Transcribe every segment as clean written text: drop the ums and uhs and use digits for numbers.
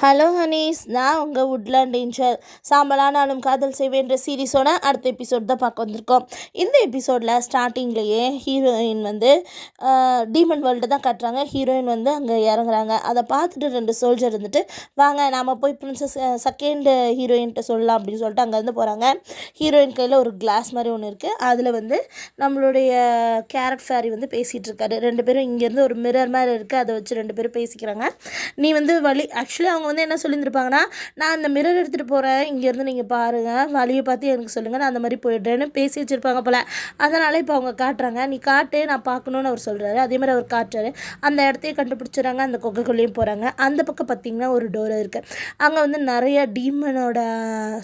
Hello Honey's, நான் உங்கள் woodland angel. சாம்பலானாலும் காதல் செய்வேன்ற சீரீஸோட அடுத்த எபிசோட் தான் பார்க்க வந்திருக்கோம். இந்த எபிசோடில் ஸ்டார்டிங்லேயே ஹீரோயின் வந்து டீமன் வேர்ல்டு தான் காட்டுறாங்க. ஹீரோயின் வந்து அங்கே இறங்குறாங்க. அதை பார்த்துட்டு 2 சோல்ஜர் இருந்துட்டு, வாங்க நாம் போய் பிரின்சஸ் செகண்ட் ஹீரோயின்கிட்ட சொல்லலாம் அப்படின்னு சொல்லிட்டு அங்கேருந்து போகிறாங்க. ஹீரோயின் கையில் ஒரு கிளாஸ் மாதிரி ஒன்று இருக்குது. அதில் வந்து நம்மளுடைய கேரட் ஃபேரி வந்து பேசிகிட்டு இருக்காரு. 2 பேரும் இங்கேருந்து ஒரு மிரர் மாதிரி இருக்குது, அதை வச்சு 2 பேரும் பேசிக்கிறாங்க. நீ வந்து ஆக்சுவலி அவங்க வந்து என்ன சொல்லியிருந்துருப்பாங்கன்னா, நான் அந்த மிரர் எடுத்துகிட்டு போகிறேன், இங்கேருந்து நீங்கள் பாருங்கள், வழியை பார்த்து எனக்கு சொல்லுங்கள், நான் அந்த மாதிரி போய்ட்றேன்னு பேசி வச்சுருப்பாங்க போல். அதனால் இப்போ அவங்க காட்டுறாங்க, நீ காட்டு, நான் பார்க்கணுன்னு அவர் சொல்கிறாரு. அதே மாதிரி அவர் காட்டுறாரு. அந்த இடத்தையே கண்டுபிடிச்சிடறாங்க. அந்த கொக்கைக்குள்ளேயும் போகிறாங்க. அந்த பக்கம் பார்த்திங்கன்னா ஒரு டோர் இருக்குது. அங்கே வந்து நிறைய டீமனோட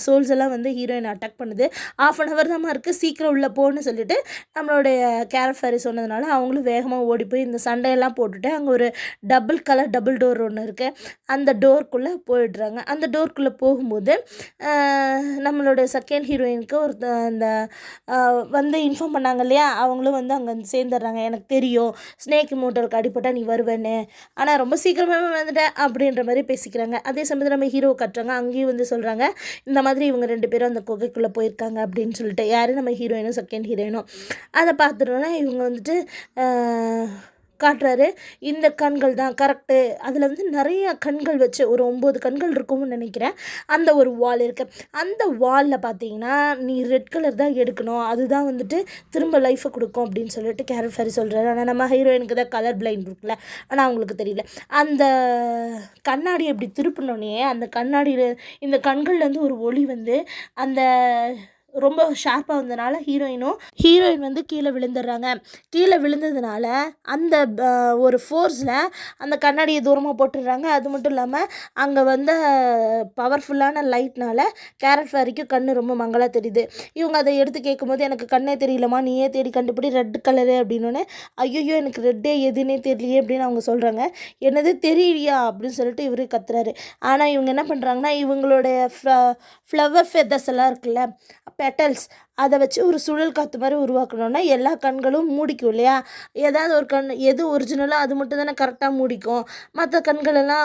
சோல்ஸ் எல்லாம் வந்து ஹீரோயின் அட்டாக் பண்ணுது. 1/2 hour தான் இருக்குது, சீக்கிரம் உள்ளே போன்னு சொல்லிட்டு நம்மளுடைய கேரட் ஃபேரி சொன்னதுனால அவங்களும் வேகமாக ஓடி போய் இந்த சண்டையெல்லாம் போட்டுட்டு அங்கே ஒரு டபுள் டோர் ஒன்று இருக்குது. அந்த டோருக்குள்ளே போயிடுறாங்க. அந்த டோருக்குள்ளே போகும்போது நம்மளோட செகண்ட் ஹீரோயினுக்கு அந்த வந்து இன்ஃபார்ம் பண்ணாங்க இல்லையா, அவங்களும் வந்து அங்கே சேர்ந்துடுறாங்க. எனக்கு தெரியும் ஸ்னேக் மூட்டலுக்கு அடிப்பட்டால் நீ வருவேன்னு, ஆனால் ரொம்ப சீக்கிரமாகவே வந்துட்டேன் அப்படின்ற மாதிரி பேசிக்கிறாங்க. அதே சமயத்தில் நம்ம ஹீரோ கட்டுறாங்க. அங்கேயும் வந்து சொல்கிறாங்க, இந்த மாதிரி இவங்க 2 பேரும் அந்த குகைக்குள்ளே போயிருக்காங்க அப்படின்னு சொல்லிட்டு. யார்? நம்ம ஹீரோயினும் செகண்ட் ஹீரோயினும். அதை பார்த்துட்டோன்னா இவங்க வந்துட்டு காட்டுறாரு. இந்த கண்கள் தான் கரெக்டு. அதில் வந்து நிறைய கண்கள் வச்சு ஒரு 9 கண்கள் இருக்கும்னு நினைக்கிறேன். அந்த ஒரு வால் இருக்குது. அந்த வாலில் பார்த்தீங்கன்னா நீ ரெட் கலர் தான் எடுக்கணும், அதுதான் வந்துட்டு திரும்ப லைஃபை கொடுக்கும் அப்படின்னு சொல்லிட்டு கேரட் ஃபேரி சொல்கிறாரு. ஆனால் நம்ம ஹீரோயினுக்கு தான் கலர் பிளைண்ட் இருக்குல்ல, ஆனால் அவங்களுக்கு தெரியல. அந்த கண்ணாடி எப்படி திருப்பினோடனே அந்த கண்ணாடியில் இந்த கண்கள்லேருந்து ஒரு ஒளி வந்து அந்த ரொம்ப ஷார்ப்பாக வந்ததுனால ஹீரோயின் வந்து கீழே விழுந்துடுறாங்க. கீழே விழுந்ததுனால அந்த ஒரு ஃபோர்ஸில் அந்த கண்ணாடியை தூரமாக போட்டுடுறாங்க. அது மட்டும் இல்லாமல் அங்கே வந்து பவர்ஃபுல்லான லைட்னால் கேரட் ஃபேரிக்கும் கண்ணு ரொம்ப மங்கலாக தெரியுது. இவங்க அதை எடுத்து கேட்கும்போது, எனக்கு கண்ணே தெரியலமா, நீயே தேடி கண்டுபிடி, ரெட் கலரு அப்படின்னோடனே, ஐயோ எனக்கு ரெட்டே எதுன்னே தெரியலையே அப்படின்னு அவங்க சொல்கிறாங்க. என்னது தெரியலையா அப்படின்னு சொல்லிட்டு இவர் கத்துறாரு. ஆனால் இவங்க என்ன பண்ணுறாங்கன்னா, இவங்களுடைய ஃப்ளவர் ஃபெதர்ஸ் எல்லாம் இருக்குல்ல, பெட்டல்ஸ், அதை வச்சு ஒரு சுழல் காற்று மாதிரி உருவாக்கணுன்னா எல்லா கண்களும் மூடிக்கும் இல்லையா. ஏதாவது ஒரு கண் எது ஒரிஜினலோ அது மட்டும் தானே கரெக்டாக மூடிக்கும், மற்ற கண்களெல்லாம்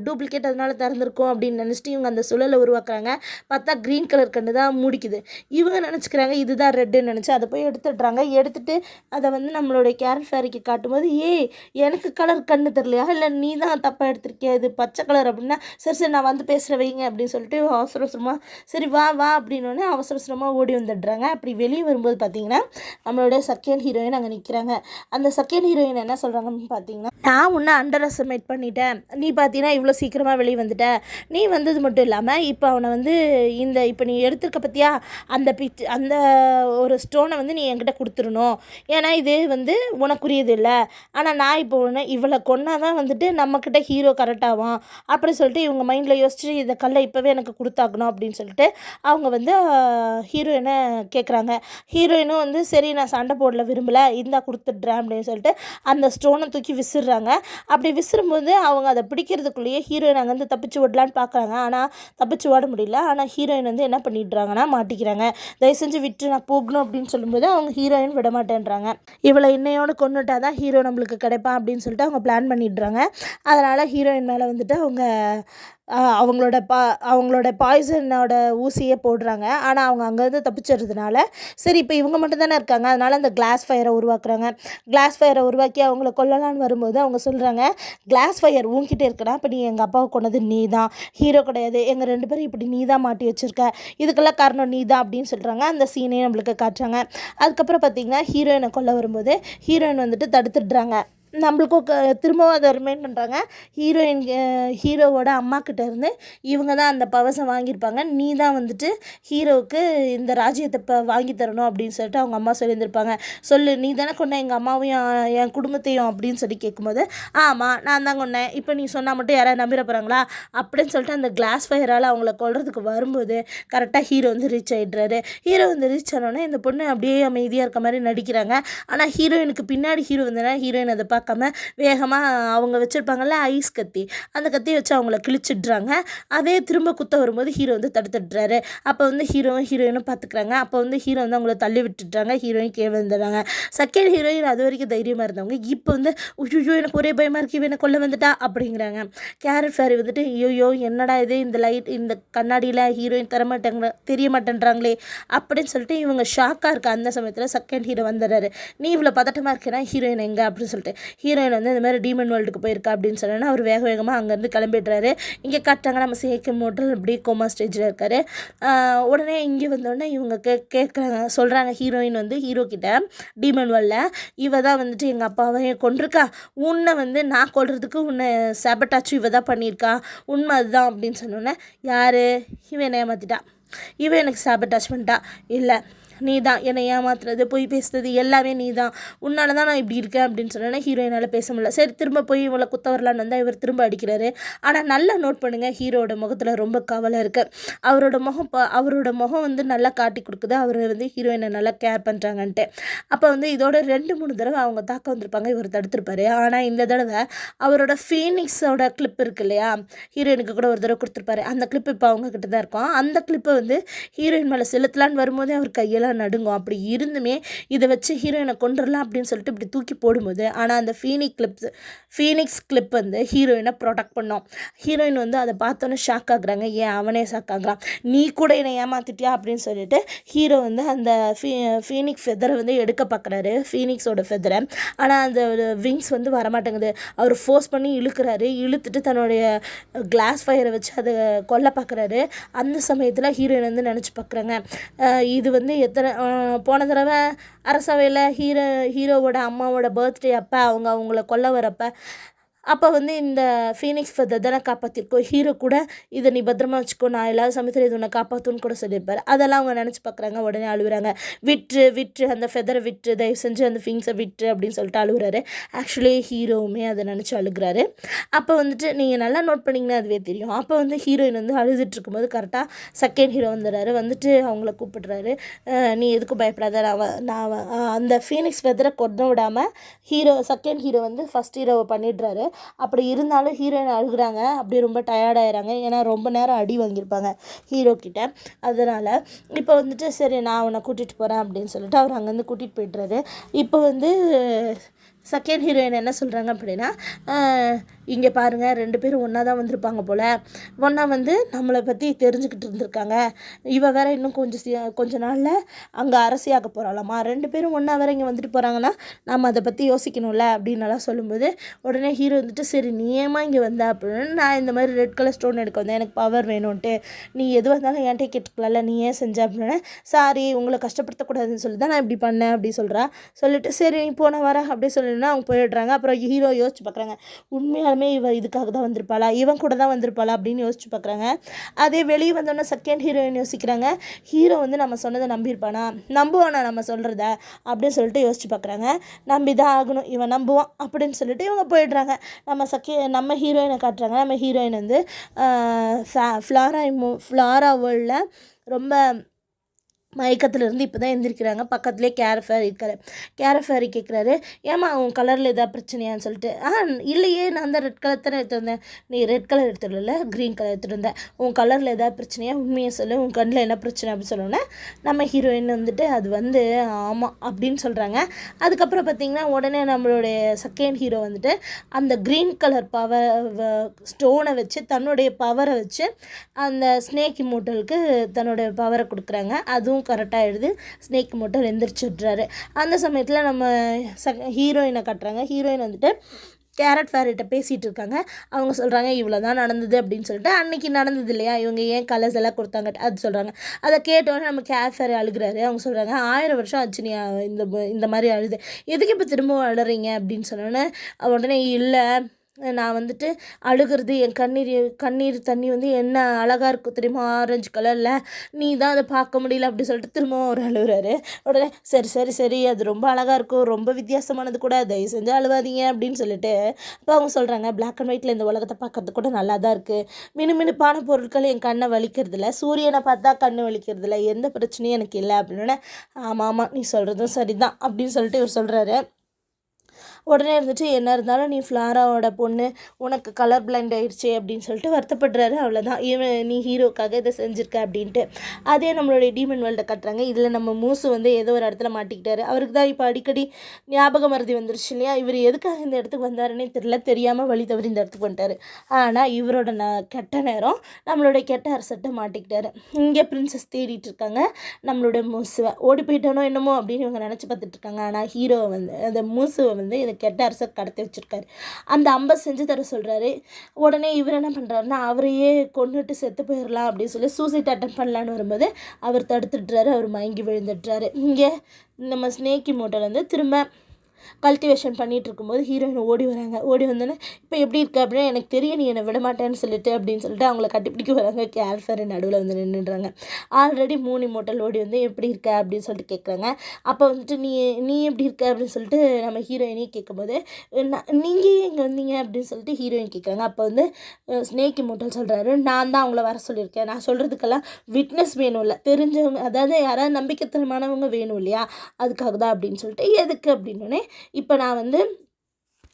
டூப்ளிகேட் அதனால திறந்துருக்கும் அப்படின்னு நினச்சிட்டு இவங்க அந்த சுழலை உருவாக்குறாங்க. பார்த்தா க்ரீன் கலர் கண்ணு தான் மூடிக்குது. இவங்க நினச்சிக்கிறாங்க இதுதான் ரெட்டுன்னு நினச்சி அதை போய் எடுத்துடுறாங்க. எடுத்துகிட்டு அதை வந்து நம்மளுடைய கேரட் ஃபேரிக்கு காட்டும்போது, எனக்கு கலர் கண்ணு தெரியலையா, இல்லை நீ தான் தப்பாக எடுத்திருக்கியா, இது பச்சை கலர் அப்படின்னா, சரி நான் வந்து பேசுகிற வைங்க அப்படின்னு சொல்லிட்டு அவசரமாக சரி வா அப்படின்னோடனே அவசரமாக ஓடி வந்துடுறாங்க. அப்படி வெளியே வரும்போது பார்த்தீங்கன்னா நம்மளோட செகண்ட் ஹீரோயின் அங்கே நிற்கிறாங்க. அந்த செகண்ட் ஹீரோயின் என்ன சொல்கிறாங்கன்னு பார்த்தீங்கன்னா, நான் உன்னை அண்டர் எஸ்டிமேட் பண்ணிட்டேன், நீ பார்த்தீங்கன்னா இவ்வளோ சீக்கிரமாக வெளியே வந்துட்ட, நீ வந்தது மட்டும் இல்லாமல் இப்போ அவனை வந்து இப்போ நீ எடுத்துருக்க பற்றியா அந்த ஒரு ஸ்டோனை வந்து நீ என்கிட்ட கொடுத்துடணும், ஏன்னா இது வந்து உனக்குரியது இல்லை, ஆனால் நான் இப்போ ஒன்று இவளை கொன்னா தான் வந்துட்டு நம்மக்கிட்ட ஹீரோ கரெக்டாகும் அப்படின்னு சொல்லிட்டு இவங்க மைண்டில் யோசிச்சு இதை கல்லை இப்போவே எனக்கு கொடுத்தாக்கணும் அப்படின்னு சொல்லிட்டு அவங்க வந்து ஹீரோயினை கேட்குறாங்க. ஹீரோயினும் வந்து சரி நான் சண்டை போடல, விரும்பலை, இந்தா கொடுத்துட்றேன் அப்படின்னு சொல்லிட்டு அந்த ஸ்டோனை தூக்கி விசிடுறாங்க. அப்படி விசிறும்போது அவங்க அதை பிடிக்கிறதுக்குள்ளேயே ஹீரோயின் அங்கேருந்து தப்பிச்சு ஓடலான்னு பார்க்குறாங்க. ஆனால் தப்பிச்சு ஓட முடியல. ஆனால் ஹீரோயின் வந்து என்ன பண்ணிடுறாங்கன்னா மாட்டிக்கிறாங்க. தயவு செஞ்சு விட்டு நான் போகணும் அப்படின்னு சொல்லும்போது அவங்க ஹீரோயின் விட மாட்டேன்றாங்க. இவளை இன்னையோடு கொண்டுட்டா தான் ஹீரோ நம்மளுக்கு கிடைப்பான் அப்படின்னு சொல்லிட்டு அவங்க பிளான் பண்ணிடுறாங்க. அதனால் ஹீரோயின் மேலே வந்துட்டு அவங்களோட பாய்சனோட ஊசியே போடுறாங்க. ஆனால் அவங்க அங்கேருந்து தப்பிச்சிடுறதுனால சரி இப்போ இவங்க மட்டும் தானே இருக்காங்க, அதனால் அந்த கிளாஸ் ஃபயரை உருவாக்குறாங்க. கிளாஸ் ஃபயரை உருவாக்கி அவங்கள கொல்லலான்னு வரும்போது அவங்க சொல்கிறாங்க, கிளாஸ் ஃபயர் உன்கிட்ட இருக்கனா, இப்போ நீ எங்கள் அப்பாவை கொண்டது நீ தான், ஹீரோ கிடையாது, எங்கள் 2 பேரும் இப்படி நீ தான் மாட்டி வச்சுருக்க, இதுக்கெல்லாம் காரணம் நீ தான் அப்படின்னு சொல்கிறாங்க. அந்த சீனையும் நம்மளுக்கு காட்டுறாங்க. அதுக்கப்புறம் பார்த்திங்கன்னா ஹீரோயினை கொல்ல வரும்போது ஹீரோயின் வந்துட்டு தடுத்துடுறாங்க. நம்மளுக்கும் திரும்பவும் அதை ரிமைண்ட் பண்ணுறாங்க. ஹீரோவோட அம்மாக்கிட்ட இருந்து இவங்க தான் அந்த பவர்ஸை வாங்கியிருப்பாங்க, நீ தான் வந்துட்டு ஹீரோவுக்கு இந்த ராஜ்யத்தை வாங்கி தரணும் அப்படின்னு சொல்லிட்டு அவங்க அம்மா சொல்லியிருந்திருப்பாங்க. சொல்லு, நீ தானே கொண்டேன் எங்கள் அம்மாவையும் என் குடும்பத்தையும் அப்படின்னு சொல்லி கேட்கும்போது, ஆமாம் நான் தான் கொண்டேன், இப்போ நீ சொன்னால் மட்டும் யாராவது நம்பிட போகிறாங்களா அப்படின்னு சொல்லிட்டு அந்த கிளாஸ் ஃபயரால் அவங்கள கொல்றதுக்கு வரும்போது கரெக்டாக ஹீரோ வந்து ரீச் ஆகிடுறாரு. ஹீரோ வந்து ரீச் ஆனோடனே இந்த பொண்ணு அப்படியே அமைதியாக இருக்க மாதிரி நடிக்கிறாங்க. ஆனால் ஹீரோயினுக்கு பின்னாடி ஹீரோ வந்தோன்னா ஹீரோயின் அதை பார்க்காம வேகமாக அவங்க வச்சுருப்பாங்கல்ல ஐஸ் கத்தி, அந்த கத்தியை வச்சு அவங்கள கிழிச்சிடுறாங்க. அதே திரும்ப குத்த வரும்போது ஹீரோ வந்து தடுத்துடுறாரு. அப்போ வந்து ஹீரோயினும் பார்த்துக்குறாங்க. அப்போ வந்து ஹீரோ வந்து அவங்கள தள்ளி விட்டுடுறாங்க. ஹீரோயின் கீழே வந்துடுறாங்க. செகண்ட் ஹீரோயின் அது வரைக்கும் தைரியமாக இருந்தவங்க இப்போ வந்து ஐயோ எனக்கு ஒரே பயமாக இருக்குது, இவனை கொல்ல வந்துட்டா அப்படிங்கிறாங்க. கேரட் ஃபேரி வந்துட்டு ஐயோ என்னடா இது, இந்த கண்ணாடியில் ஹீரோயின் தெரிய மாட்டேன்றாங்களே அப்படின்னு சொல்லிட்டு இவங்க ஷாக்காக இருக்க அந்த சமயத்தில் செகண்ட் ஹீரோ வந்துடுறாரு. நீ இவ்வளோ பதட்டமாக இருக்கிறா, ஹீரோயின் எங்கே அப்படின்னு சொல்லிட்டு. ஹீரோயின் வந்து இந்த மாதிரி டீமன் வேர்ல்டுக்கு போயிருக்கா அப்படின்னு சொன்னோன்னா அவர் வேகமாக அங்கேருந்து கிளம்பிடுறாரு. இங்கே காட்டாங்க நம்ம சேக்கம் மோட்டல் இப்படி கோமா ஸ்டேஜில் இருக்கார். உடனே இங்கே வந்தோடனே இவங்க கேட்குறாங்க, சொல்கிறாங்க ஹீரோயின் வந்து ஹீரோ கிட்ட டீமன் வேர்ல்டில் இவ தான் வந்துட்டு எங்கள் அப்பாவை கொண்டிருக்கா, உன்னை வந்து நான் கொல்றதுக்கு உன்னை சாபட்டாச்சு இவ தான் பண்ணியிருக்கா, உண்மை அதுதான் அப்படின்னு சொன்னோன்னே யார் இவன் என்னை ஏமாற்றிட்டா, இவன் எனக்கு சாபட்டாச் பண்ணிட்டா, இல்லை நீ தான் என்னை ஏமாத்துறது, போய் பேசுறது எல்லாமே நீ தான், உன்னால தான் நான் இப்படி இருக்கேன் அப்படின்னு சொன்னேன்னா ஹீரோயினால் பேச முடியல. சரி திரும்ப போய் இவளை குத்த வரலான்னு வந்தால் இவர் திரும்ப அடிக்கிறாரு. ஆனால் நல்லா நோட் பண்ணுங்கள், ஹீரோட முகத்தில் ரொம்ப கவலை இருக்குது. அவரோட முகம் வந்து நல்லா காட்டி கொடுக்குது அவர் வந்து ஹீரோயினை நல்லா கேர் பண்ணுறாங்கன்ட்டு. அப்போ வந்து இதோட 2-3 தடவை அவங்க தாக்க வந்திருப்பாங்க, இவர் தடுத்திருப்பாரு. ஆனால் இந்த தடவை அவரோட ஃபீனிக்ஸோட கிளிப் இருக்கு இல்லையா, ஹீரோயினுக்கு கூட ஒரு தடவை கொடுத்துருப்பாரு. அந்த கிளிப் இப்போ அவங்க கிட்ட தான் இருக்கும். அந்த கிளிப்பை வந்து ஹீரோயின் மேலே செலுத்தலான்னு வரும்போதே அவர் கையெல்லாம் நடுங்கும். அப்படி இருந்துமே இதை வச்சு ஹீரோயினை கொண்டுடலாம் அப்படின்னு சொல்லிட்டு இப்படி தூக்கி போடும்போது, ஆனால் அந்த ஃபீனிக்ஸ் கிளிப் வந்து ஹீரோயினை ப்ரொடெக்ட் பண்ணோம். ஹீரோயின் வந்து அதை பார்த்தோன்னே ஷாக் ஆகுறாங்க. ஏன் அவனே ஷாக் ஆகுறான், நீ கூட என்னை ஏமாத்திட்டியா அப்படின்னு சொல்லிட்டு ஹீரோ வந்து அந்த ஃபீனிக்ஸ் ஃபெதரை வந்து எடுக்க பார்க்குறாரு, ஃபீனிக்ஸோட ஃபெதரை. ஆனால் அந்த விங்ஸ் வந்து வரமாட்டேங்குது. அவர் ஃபோர்ஸ் பண்ணி இழுத்துட்டு தன்னுடைய கிளாஸ் ஃபயரை வச்சு அதை கொல்ல பார்க்குறாரு. அந்த சமயத்தில் ஹீரோயின் வந்து நினச்சி பார்க்குறாங்க, இது வந்து போன தடவை அரசவையில் ஹீரோவோட அம்மாவோட பர்த்டே அப்போ அவங்கள கொல்ல வரப்போ அப்போ வந்து இந்த ஃபீனிக்ஸ் ஃபெதர் தானே காப்பாற்றிருக்கோம், ஹீரோ கூட இதை நீ பத்திரமா வச்சுக்கோ, நான் எல்லா சமயத்தில் இது உன்னை காப்பாற்றுன்னு கூட சொல்லியிருப்பார். அதெல்லாம் அவங்க நினச்சி பார்க்குறாங்க. உடனே அழுகுறாங்க, விட்டு அந்த ஃபெதரை விட்டு, தயவு செஞ்சு அந்த ஃபிங்ஸை விட்டு அப்படின்னு சொல்லிட்டு அழுகுறாரு. ஆக்சுவலி ஹீரோவுமே அதை நினச்சி அழுகுறாரு. அப்போ வந்துட்டு நீங்கள் நல்லா நோட் பண்ணிங்கன்னா அதுவே தெரியும். அப்போ வந்து ஹீரோயின் வந்து அழுதுட்டு இருக்கும்போது கரெக்டாக செகண்ட் ஹீரோ வந்துடுறாரு. வந்துட்டு அவங்கள கூப்பிடுறாரு, நீ எதுக்கும் பயப்படாத, நான் அந்த ஃபீனிக்ஸ் ஃபெதரை கொண்டு விடாமல் செகண்ட் ஹீரோ வந்து ஃபஸ்ட் ஹீரோவை பண்ணிடுறாரு. அப்படி இருந்தாலும் ஹீரோயின் அழுகுறாங்க, அப்படி ரொம்ப டயர்டாயிறாங்க. ஏன்னா ரொம்ப நேரம் அடி வாங்கியிருப்பாங்க ஹீரோ கிட்ட. அதனால் இப்போ வந்துட்டு சரி நான் அவனை கூட்டிகிட்டு போகிறேன் அப்படின்னு சொல்லிட்டு அவர் அங்கேருந்து கூட்டிகிட்டு போய்ட்றாரு. இப்போ வந்து செகண்ட் ஹீரோயின் என்ன சொல்கிறாங்க அப்படின்னா, இங்கே பாருங்கள் 2 பேரும் ஒன்றா தான் வந்திருப்பாங்க போல், ஒன்றா வந்து நம்மளை பற்றி தெரிஞ்சுக்கிட்டு இருந்திருக்காங்க, இவ வேறு இன்னும் கொஞ்ச நாளில் அங்கே அரசியாக போகிறாளாமா, 2 பேரும் ஒன்றா வேறு இங்கே வந்துட்டு போகிறாங்கன்னா நம்ம அதை பற்றி யோசிக்கணும்ல அப்படின்னலாம் சொல்லும்போது உடனே ஹீரோ வந்துட்டு சரி நீ ஏமா இங்கே வந்த அப்படின்னு, நான் இந்த மாதிரி ரெட் கலர் ஸ்டோன் எடுக்க வந்தேன், எனக்கு பவர் வேணும்ன்ட்டு, நீ எதுவாக இருந்தாலும் என்கிட்ட கேட்டுக்கலாம்ல, நீ ஏன் செஞ்ச அப்படின்னு. சாரி உங்களை கஷ்டப்படுத்தக்கூடாதுன்னு சொல்லி தான் நான் இப்படி பண்ணேன் அப்படி சொல்லிட்டு சரி நீ போன வர அப்படி சொல்லி அவங்க போயிடுறாங்க. அப்புறம் ஹீரோ யோசிச்சு பார்க்குறாங்க, உண்மையாலுமே இவ இதுக்காக தான் வந்திருப்பாளா, இவன் கூட தான் வந்திருப்பாளா அப்படின்னு யோசிச்சு பார்க்குறாங்க. அதே வெளியே வந்தோன்னே செகண்ட் ஹீரோயின் யோசிக்கிறாங்க, ஹீரோ வந்து நம்ம சொன்னதை நம்புவானா நம்ம சொல்கிறத அப்படின்னு சொல்லிட்டு யோசிச்சு பார்க்குறாங்க. நம்பி தான் ஆகணும், இவன் நம்புவான் அப்படின்னு சொல்லிட்டு இவங்க போயிடுறாங்க. நம்ம ஹீரோயினை காட்டுறாங்க. நம்ம ஹீரோயின் வந்து ஃப்ளாரா வேர்ல்டில் ரொம்ப மயக்கத்துலேருந்து இப்போ தான் எழுந்திரிக்கிறாங்க. பக்கத்துலேயே கேரஃபேரி இருக்காரு. கேரஃபேரி கேட்குறாரு, ஏமா உன் கலரில் எதாவது பிரச்சனையான்னு சொல்லிட்டு. இல்லையே நான் தான் ரெட் கலர் தானே எடுத்து வந்தேன், நீ ரெட் கலர் எடுத்துடல க்ரீன் கலர் எடுத்துகிட்டு வந்தேன், உன் கலரில் எதாவது பிரச்சனையா, உண்மையை சொல்லு, உன் கண்ணில் என்ன பிரச்சனை அப்படின்னு சொன்னோன்னே நம்ம ஹீரோயின் வந்துட்டு அது வந்து ஆமாம் அப்படின்னு சொல்கிறாங்க. அதுக்கப்புறம் பார்த்திங்கன்னா உடனே நம்மளுடைய செகண்ட் ஹீரோ வந்துட்டு அந்த க்ரீன் கலர் ஸ்டோனை வச்சு தன்னுடைய பவரை வச்சு அந்த ஸ்னேக் இம்மோர்டலுக்கு தன்னுடைய பவரை கொடுக்குறாங்க. அதுவும் கரெக்டாக எழுது, ஸ்னேக் மட்டும் எந்திரிச்சிடுறாரு. அந்த சமயத்தில் நம்ம ஹீரோயினை காட்டுறாங்க. ஹீரோயின் வந்துட்டு கேரட் ஃபேரிட்ட பேசிகிட்டு இருக்காங்க. அவங்க சொல்கிறாங்க இவ்வளோ தான் நடந்தது அப்படின்னு சொல்லிட்டு, அன்றைக்கி நடந்தது இல்லையா இவங்க ஏன் கலர்ஸ் எல்லாம் கொடுத்தாங்க அது சொல்கிறாங்க. அதை கேட்டோன்னே நம்ம கேரட் ஃபேரி அழுகிறாரு. அவங்க சொல்கிறாங்க 1000 வருஷம் ஆச்சு நீ இந்த மாதிரி அழுது, எதுக்கு இப்போ திரும்பவும் அழுறீங்க அப்படின்னு சொன்னோன்னே உடனே இல்லை நான் வந்துட்டு அழுகிறது என் கண்ணீர் தண்ணி வந்து என்ன அழகாக இருக்கும் தெரியுமா, ஆரஞ்சு கலரில், நீ தான் அதை பார்க்க முடியல அப்படி சொல்லிட்டு திரும்பவும் அவர் அழுகுறாரு. உடனே சரி அது ரொம்ப அழகாக இருக்கும், ரொம்ப வித்தியாசமானது கூட, தயவு செஞ்சு அழுவாதீங்க அப்படின்னு சொல்லிட்டு அப்போ அவங்க சொல்கிறாங்க பிளாக் அண்ட் ஒயிட்டில் இந்த உலகத்தை பார்க்கறது கூட நல்லா தான் இருக்குது, மினுமினுப்பான பொருட்கள் என் கண்ணை வலிக்கிறதில்ல, சூரியனை பார்த்தா கண்ணு வலிக்கிறதில்ல, எந்த பிரச்சனையும் எனக்கு இல்லை அப்படின்னு. ஆமாம் நீ சொல்கிறதும் சரிதான் அப்படின்னு சொல்லிட்டு இவர் சொல்கிறாரு. உடனே இருந்துட்டு என்ன இருந்தாலும் நீ ஃப்ளாராவோட பொண்ணு, உனக்கு கலர் பிளைண்ட் ஆயிடுச்சு அப்படின்னு சொல்லிட்டு வருத்தப்படுறாரு. அவ்வளோதான், நீ ஹீரோக்காக இதை செஞ்சுருக்க அப்படின்ட்டு. அதே நம்மளுடைய டீமன் வேர்ல்டை கட்டுறாங்க. இதில் நம்ம மூசு வந்து ஏதோ ஒரு இடத்துல மாட்டிக்கிட்டாரு. அவருக்கு தான் இப்போ அடிக்கடி ஞாபக மறதி வந்துருச்சு இல்லையா? இவர் எதுக்காக இந்த இடத்துக்கு வந்தாருன்னே தெரியாமல் வழி தவறி இந்த இடத்துக்கு வந்துட்டார். ஆனால் இவரோட கெட்ட நேரம் நம்மளுடைய கெட்ட அரசட்டை மாட்டிக்கிட்டாரு. இங்கே பிரின்சஸ் தேடிட்டு இருக்காங்க நம்மளோட மூசுவை. ஓடி போயிட்டானோ என்னமோ அப்படின்னு இவங்க நினச்சி பார்த்துட்டு இருக்காங்க. ஆனால் ஹீரோவை வந்து அந்த மூசுவை வந்து இந்த கெட்ட அரசர் கடத்தி வச்சுருக்காரு. அந்த அம்பை செஞ்சு தர சொல்கிறாரு. உடனே இவர் என்ன பண்ணுறாருன்னா அவரையே கொண்டுட்டு செத்து போயிடலாம் அப்படின்னு சொல்லி சூசைட் அட்டன் பண்ணலான்னு வரும்போது அவர் தடுத்துட்டுறாரு. அவர் மயங்கி விழுந்துட்டுறாரு. இங்கே நம்ம ஸ்னேக்கி மோட்டல் வந்து திரும்ப கல்டிவேஷன் பண்ணிகிட்டு இருக்கும்போது ஹீரோயின் ஓடி வராங்க. ஓடி வந்தோன்னே இப்போ எப்படி இருக்க அப்படின்னா எனக்கு தெரியும் நீ என்னை விட மாட்டேன்னு சொல்லிட்டு அப்படின்னு சொல்லிட்டு அவங்கள கட்டிப்பிடிக்க வராங்க. கேல்ஃபர் நடுவில் வந்து நின்றுடுறாங்க. ஆல்ரெடி 3 மோட்டல் ஓடி வந்து எப்படி இருக்க அப்படின்னு சொல்லிட்டு கேட்குறாங்க. அப்போ வந்துட்டு நீ எப்படி இருக்க அப்படின்னு சொல்லிட்டு நம்ம ஹீரோயினையும் கேட்கும்போது நீங்கள் இங்கே வந்தீங்க அப்படின்னு சொல்லிட்டு ஹீரோயின் கேட்குறாங்க. அப்போ வந்து ஸ்னேக்கி மோட்டல் சொல்கிறாரு, நான் தான் அவங்கள வர சொல்லியிருக்கேன். நான் சொல்கிறதுக்கெல்லாம் விட்னஸ் வேணும் இல்லை, தெரிஞ்சவங்க, அதாவது யாராவது நம்பிக்கைத்தனமானவங்க வேணும் இல்லையா, அதுக்காக தான் அப்படின்னு சொல்லிட்டு. எதுக்கு அப்படின்னோடனே இப்போ நான் வந்து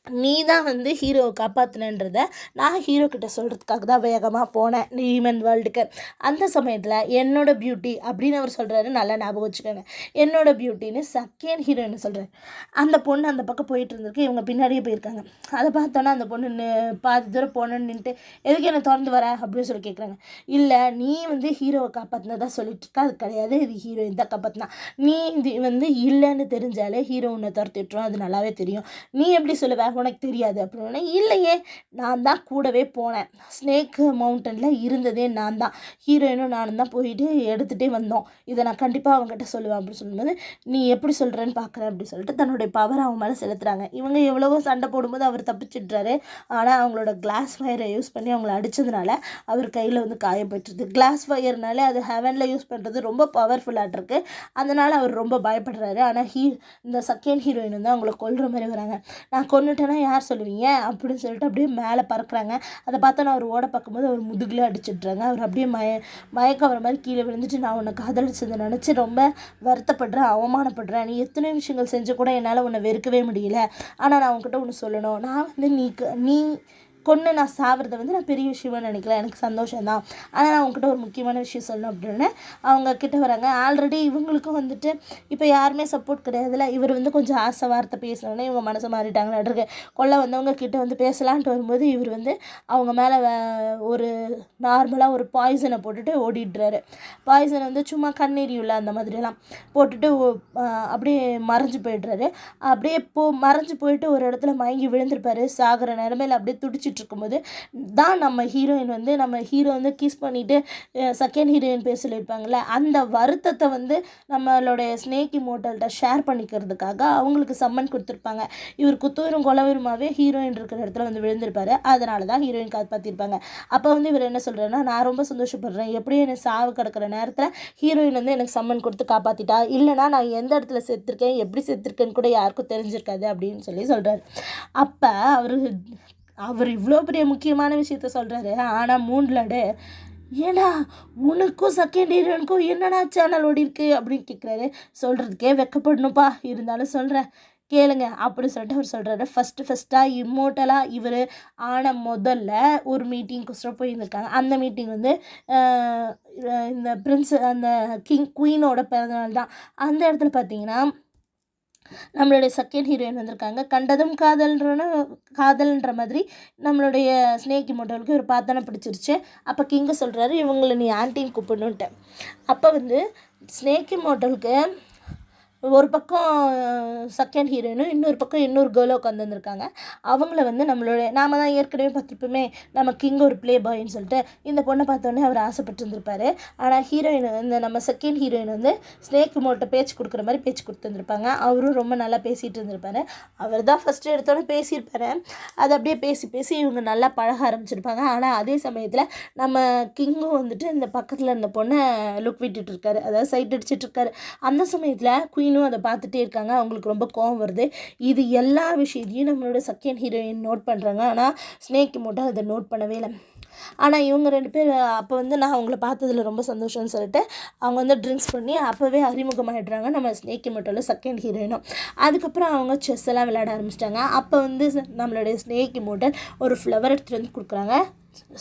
நீ தான் வந்து ஹீரோவை காப்பாற்றினன்றதை நான் ஹீரோக்கிட்ட சொல்கிறதுக்காக தான் வேகமாக போனேன் டீமன் வேர்ல்டுக்கு. அந்த சமயத்தில் என்னோட பியூட்டி அப்படின்னு அவர் சொல்கிறாரு. நல்லா ஞாபகம் வச்சுக்கோங்க, என்னோட பியூட்டின்னு செகண்ட் ஹீரோயின்னு சொல்கிறார். அந்த பொண்ணு அந்த பக்கம் போயிட்டு இருந்திருக்கு, இவங்க பின்னாடியே போயிருக்காங்க. அதை பார்த்தோன்னா அந்த பொண்ணு பாதி தூரம் போனேன்னு நின்றுட்டு எதுக்கு என்னை திறந்து வர அப்படின்னு சொல்லி கேட்குறாங்க. இல்லை நீ வந்து ஹீரோவை காப்பாற்றினதா சொல்லிட்டு இருக்கா, அது கிடையாது, இது ஹீரோயின் தான் காப்பாற்றினா. நீ இது வந்து இல்லைன்னு தெரிஞ்சாலே ஹீரோ உன்னை துரத்தி விட்டுரும், அது நல்லாவே தெரியும். நீ எப்படி சொல்லுவ, உனக்கு தெரியாது அப்படின்னா. இல்லையே, நான் தான் கூடவே போனேன், ஸ்னேக் மவுண்டனில் இருந்ததே நான் தான், ஹீரோயினும் நானும் தான் போயிட்டு எடுத்துகிட்டே வந்தோம், இதை நான் கண்டிப்பாக அவங்ககிட்ட சொல்லுவேன் அப்படின்னு சொல்லும்போது நீ எப்படி சொல்கிறேன்னு பார்க்குறேன் அப்படின்னு சொல்லிட்டு தன்னுடைய பவர் அவன் மேலே செலுத்துகிறாங்க. இவங்க எவ்வளவோ சண்டை போடும்போது அவர் தப்பிச்சிடுறாரு. ஆனால் அவங்களோட கிளாஸ் ஃபயரை யூஸ் பண்ணி அவங்கள அடித்ததுனால அவர் கையில் வந்து காயப்பட்டுருது. கிளாஸ் ஃபயர்னாலே அது ஹெவனில் யூஸ் பண்ணுறது ரொம்ப பவர்ஃபுல்லாக இருக்குது. அதனால் அவர் ரொம்ப பயப்படுறாரு. ஆனால் இந்த செகண்ட் ஹீரோயின் வந்து அவங்கள கொல்கிற மாதிரி வராங்க. நான் கொன்னுட்டேன்னா யார் சொல்லுவீங்க அப்படின்னு சொல்லிட்டு அப்படியே மேலே பறக்குறாங்க. அதை பார்த்தா நான் அவர் ஓட பார்க்கும்போது அவர் முதுகில் அடிச்சிட்றாங்க. அவர் அப்படியே மயக்க வர மாதிரி கீழே விழுந்துட்டு நான் உன்னை காதலிச்சதை நினச்சி ரொம்ப வருத்தப்படுறேன், அவமானப்படுறேன், நீ எத்தனை விஷயங்கள் செஞ்சு கூட என்னால் உன்னை வெறுக்கவே முடியல, ஆனால் நான் உன்கிட்ட ஒன்று சொல்லணும், நான் வந்து நீ கொன்று நான் சாப்பிட்றத வந்து நான் பெரிய விஷயமா நினைக்கல, எனக்கு சந்தோஷம்தான், ஆனால் நான் அவங்ககிட்ட ஒரு முக்கியமான விஷயம் சொல்லணும் அப்படின்னு அவங்க கிட்ட வராங்க. ஆல்ரெடி இவங்களுக்கும் வந்துட்டு இப்போ யாருமே சப்போர்ட் கிடையாதுல்ல. இவர் வந்து கொஞ்சம் ஆசை வார்த்தை பேசினோடனே இவங்க மனசை மாறிட்டாங்கன்னு இருக்கு. கொல்ல வந்தவங்க கிட்ட வந்து பேசலான்ட்டு வரும்போது இவர் வந்து அவங்க மேலே ஒரு நார்மலாக ஒரு பாய்சனை போட்டுட்டு ஓடிடுறாரு. பாய்சனை வந்து சும்மா கண்ணெரியுள்ள அந்த மாதிரிலாம் போட்டுட்டு அப்படியே மறைஞ்சு போய்ட்றாரு. அப்படியே மறைஞ்சு போயிட்டு ஒரு இடத்துல மயங்கி விழுந்திருப்பாரு. சாகிற நிலமையில் அப்படியே துடிச்சு இருக்கும்போது தான் நம்ம ஹீரோயின் வந்து நம்ம ஹீரோ வந்து கிஸ் பண்ணிவிட்டு செகண்ட் ஹீரோயின் பேர் சொல்லியிருப்பாங்கள்ல, அந்த வருத்தத்தை வந்து நம்மளுடைய ஸ்னேக்கி மோட்டல்கிட்ட ஷேர் பண்ணிக்கிறதுக்காக அவங்களுக்கு சம்மன் கொடுத்துருப்பாங்க. இவர் குத்துவரும் கொலவருமாவே ஹீரோயின் இருக்கிற இடத்துல வந்து விழுந்திருப்பாரு. அதனால தான் ஹீரோயின் காப்பாற்றிருப்பாங்க. அப்போ வந்து இவர் என்ன சொல்கிறாருன்னா, நான் ரொம்ப சந்தோஷப்படுறேன், எப்படியும் எனக்கு சாவு கிடக்கிற நேரத்தில் ஹீரோயின் வந்து எனக்கு சம்மன் கொடுத்து காப்பாற்றிட்டா, இல்லைனா நான் எந்த இடத்துல செத்துருக்கேன், எப்படி செத்துருக்கேன்னு கூட யாருக்கும் தெரிஞ்சிருக்காது அப்படின்னு சொல்கிறார். அப்போ அவர் இவ்வளோ பெரிய முக்கியமான விஷயத்த சொல்கிறாரு. ஆனால் மூன்லடு ஏன்னா உனக்கும் செகண்ட் ஹீரோனுக்கும் என்னடா சேனல் ஓடி இருக்கு அப்படின்னு கேட்குறாரு. சொல்கிறதுக்கே வெக்கப்படணும்ப்பா, இருந்தாலும் சொல்கிறேன் கேளுங்க அப்படின்னு சொல்லிட்டு அவர் சொல்கிறாரு. ஃபஸ்ட்டாக இம்மோட்டலாக இவர் ஆன முதல்ல ஒரு மீட்டிங்க்கு போயிருந்திருக்காங்க. அந்த மீட்டிங் வந்து இந்த அந்த குயினோட பிறந்தநாள் தான். அந்த இடத்துல பார்த்தீங்கன்னா நம்மளுடைய செகண்ட் ஹீரோயின் வந்திருக்காங்க. கண்டதும் காதல்ன்ற மாதிரி நம்மளுடைய ஸ்னேக்கி மோட்டலுக்கு ஒரு பார்த்தனை பிடிச்சிருச்சு. அப்போ கிங்க சொல்கிறாரு, இவங்களை நீ ஆன்ட்டின்னு கூப்பிடணுன்ட்டு. அப்போ வந்து ஸ்னேக்கி மோட்டலுக்கு ஒரு பக்கம் செகண்ட் ஹீரோயினும் இன்னொரு பக்கம் இன்னொரு கேர்ளோ உட்காந்து வந்திருக்காங்க. அவங்கள வந்து நம்மளுடைய நாம தான் ஏற்கனவே பார்த்துருப்போமே நம்ம கிங் ஒரு ப்ளே பாயின்னு சொல்லிட்டு இந்த பொண்ணை பார்த்தோன்னே அவர் ஆசைப்பட்டுருந்துருப்பார். ஆனால் ஹீரோயின் இந்த நம்ம செகண்ட் ஹீரோயின் வந்து ஸ்னேக் மோட்டை பேச்சு கொடுக்குற மாதிரி பேச்சு கொடுத்துருந்துருப்பாங்க. அவரும் ரொம்ப நல்லா பேசிகிட்டு இருந்திருப்பார். அவர் தான் ஃபஸ்ட்டு எடுத்தோன்னே பேசியிருப்பார். அதை அப்படியே பேசி இவங்க நல்லா பழக ஆரம்பிச்சிருப்பாங்க. ஆனால் அதே சமயத்தில் நம்ம கிங்கும் வந்துட்டு இந்த பக்கத்தில் இருந்த பொண்ணை லுக் விட்டுட்ருக்காரு, அதாவது சைட் அடிச்சிட்ருக்காரு. அந்த சமயத்தில் குயின் அதை பார்த்துட்டே இருக்காங்க. அவங்களுக்கு ரொம்ப கோவம் வருது. இது எல்லா விஷயத்தையும் நம்மளோட செகண்ட் ஹீரோயின் நோட் பண்ணுறாங்க. ஆனால் ஸ்னேக்கி மோட்டோ அதை நோட் பண்ணவே இல்லை. ஆனால் இவங்க 2 பேர் அப்போ வந்து நான் அவங்கள பார்த்ததில் ரொம்ப சந்தோஷம்னு சொல்லிட்டு அவங்க வந்து ட்ரிங்க்ஸ் பண்ணி அப்போவே அறிமுகமாகிடுறாங்க நம்ம ஸ்னேக்கி மோட்டோவில் செகண்ட் ஹீரோயினும். அதுக்கப்புறம் அவங்க செஸ் எல்லாம் விளையாட ஆரம்பிச்சிட்டாங்க. அப்போ வந்து நம்மளுடைய ஸ்னேக்கி மோட்டல் ஒரு ஃப்ளவர் எடுத்துகிட்டு வந்து கொடுக்குறாங்க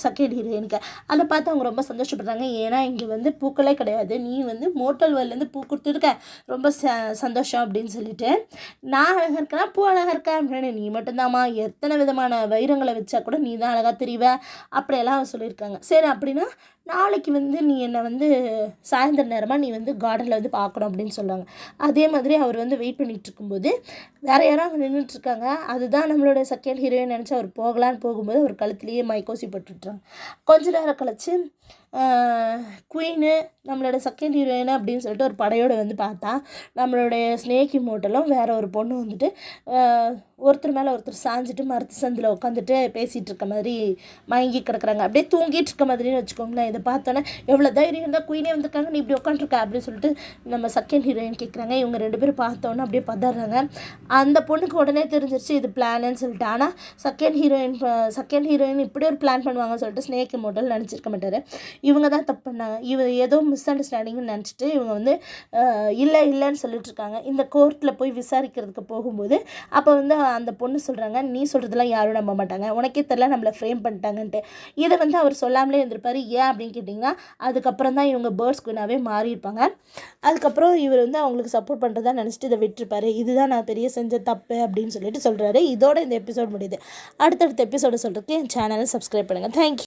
செகண்ட் ஹீரோயினுக்கு. அதை பார்த்து அவங்க ரொம்ப சந்தோஷப்படுறாங்க. ஏன்னா இங்கே வந்து பூக்களே கிடையாது, நீ வந்து மோட்டல் வேர்ல்ட்லேருந்து பூ கொடுத்துருக்க, ரொம்ப சந்தோஷம் அப்படின்னு சொல்லிட்டு. நான் அழகாக இருக்கேன்னா பூ அழகாக இருக்கேன் அப்படின்னு, நீ மட்டும்தாம்மா, எத்தனை விதமான வைரங்களை வச்சா கூட நீ தான் அழகாக தெரிவ அப்படியெல்லாம் சொல்லியிருக்காங்க. சரி அப்படின்னா நாளைக்கு வந்து நீ என்னை வந்து சாயந்தர நேரமாக நீ வந்து கார்டனில் வந்து பார்க்கணும் அப்படின்னு சொல்லுவாங்க. அதே மாதிரி அவர் வந்து வெயிட் பண்ணிகிட்டு இருக்கும்போது வேறு யாரும் அங்கே நின்றுட்டுருக்காங்க. அதுதான் நம்மளோட செகண்ட் ஹீரோயின் நினச்சி அவர் போகலான்னு போகும்போது அவர் கழுத்துலேயே மைக்கோசி போட்டுட்றாங்க. கொஞ்ச நேரம் கழிச்சு குயின்னு நம்மளோட செகண்ட் ஹீரோயின் அப்படின்னு சொல்லிட்டு ஒரு படையோடு வந்து பார்த்தா நம்மளுடைய ஸ்னேக்கி மோட்டலும் வேறு ஒரு பொண்ணு வந்துட்டு ஒருத்தர் மேலே ஒருத்தர் சாஞ்சிட்டு மரத்து சந்தில் உட்காந்துட்டு பேசிகிட்டு இருக்க மாதிரி மயங்கி கிடக்குறாங்க. அப்படியே தூங்கிட்டு இருக்க மாதிரின்னு வச்சுக்கோங்களேன். இதை பார்த்தோன்னே எவ்வளோ தைரியம் இருந்தால் குயினே வந்துருக்காங்க, நீ இப்படி உட்காந்துருக்க அப்படின்னு சொல்லிட்டு நம்ம செகண்ட் ஹீரோயின் கேட்குறாங்க. இவங்க 2 பேரும் பார்த்தோன்னே அப்படியே பதறாங்க. அந்த பொண்ணுக்கு உடனே தெரிஞ்சிருச்சு இது பிளான்னு சொல்லிட்டு. ஆனால் செகண்ட் ஹீரோயின் இப்படி ஒரு பிளான் பண்ணுவாங்கன்னு சொல்லிட்டு ஸ்னேக்கி மோட்டல் நினச்சிருக்க மாட்டார். இவங்க தான் தப்பு பண்ணாங்க. ஏதோ மிஸ் அண்டர்ஸ்டாண்டிங்னு நினச்சிட்டு இவங்க வந்து இல்லைன்னு சொல்லிட்டு இருக்காங்க. இந்த கோர்ட்டில் போய் விசாரிக்கிறதுக்கு போகும்போது அப்போ வந்து அந்த பொண்ணு சொல்கிறாங்க, நீ சொல்கிறதெல்லாம் யாரும் நம்ப மாட்டாங்க, உனக்கே தெரியல நம்மளை ஃப்ரேம் பண்ணிட்டாங்கன்ட்டு. இதை வந்து அவர் சொல்லாமலே இருந்திருப்பார். ஏன் அப்படின்னு கேட்டிங்கன்னா அதுக்கப்புறம் தான் இவங்க பேர்ட்ஸ் குயினாகவே மாறியிருப்பாங்க. அதுக்கப்புறம் இவர் வந்து அவங்களுக்கு சப்போர்ட் பண்ணுறதா நினச்சிட்டு இதை விட்டுருப்பாரு. இதுதான் நான் பெரிய செஞ்ச தப்பு அப்படின்னு சொல்லிட்டு சொல்கிறாரு. இதோட இந்த எபிசோட் முடியுது. அடுத்தடுத்த எபிசோடு சொல்கிறதுக்கு என் சேனலை சப்ஸ்கிரைப் பண்ணுங்கள். தேங்க்யூ.